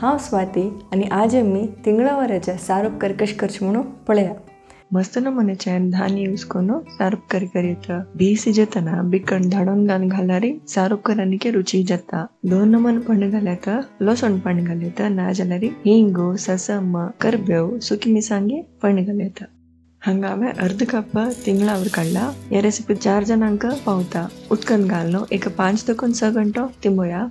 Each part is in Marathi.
हांव स्वाती आणि आज आमी तिंगळावराच्या सारूप कशी करची म्हणून पळया. मस्त नमुन्याच्यान धान यूज करून सारूप करीत बीसी जेतना बिकण धाडून घालारी सारूप करानिके रुची जाता. 2 नमून पण घाल्यात लसण पण घाल्यात ना जाल्यार हिंगू ससम करबेव सुकी मिरसांगी पण घाल्यात. हांगा हांवें अर्ध कप तिंगळावर काढला. या रेसिपी 4 जणांक पावता. उदकान घालून एक 5 ते 6 घंटो तिंबोया.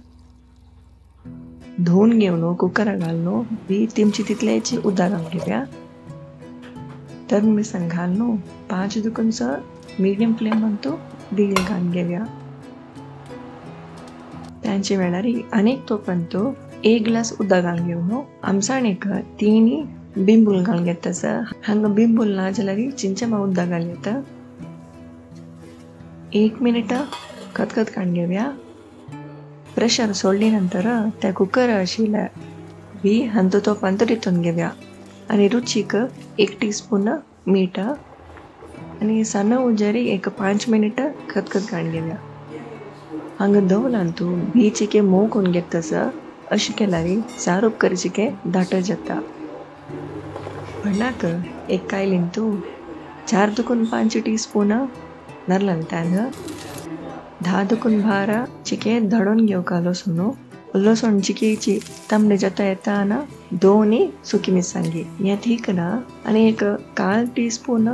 धुवून घेवन कुकरा घालून बी तिमची तितल्याची उदक घालून घेवया. तर मिरसांग घालून 5 ते 6 मीडियम फ्लेम तो दिल घालून घेवया. त्यांचे वेळार अनेक तोपर्यंत 1 ग्लास उदक घालून घेवन आमसाणेक 3 बिंबूल घालून घेतस. हांगा बिंबूल ना जाल्यार चिंचेमा उदक घालयत. 1 मिनिट खतखत काडून घेवया. प्रेशर सोडली नंतर त्या कुकर आशिल्ल्या बी हंतो तोपर्यंत रितून घेवया आणि रुचीक 1 टीस्पून मीठ आणि सन्न उजेरी एक 5 मिनिट खतखत काडून घेवया. हांगा दवलान तूं बी चिके मोव करून घेतस. अशें केल्यार सारूप करचिके दाट जाता. भरणाक एक कायलीन तूं 4 ते 5 टीस्पून नारळान तेल, 10 ते 12 चिके धडून घेवका लसूण चिकेची तांबडे जाता येता ना 2 सुकी मिरसांगी या ठीक ना आणि एक 1/4 टीस्पून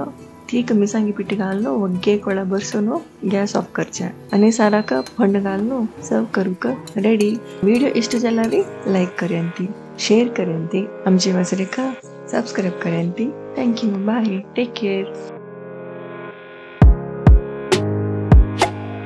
ठीक मिरसांगी पिठी घालून वग्गे कोळा बरसून गॅस ऑफ करचे आणि साराक फंड घालून सर्व करूक रेडी. वीडियो इष्ट जाल्यार लाइक करेंती, शेयर करेंती, आमची वाचरेका सब्सक्राइब करेंती. Thank you, bye, take care.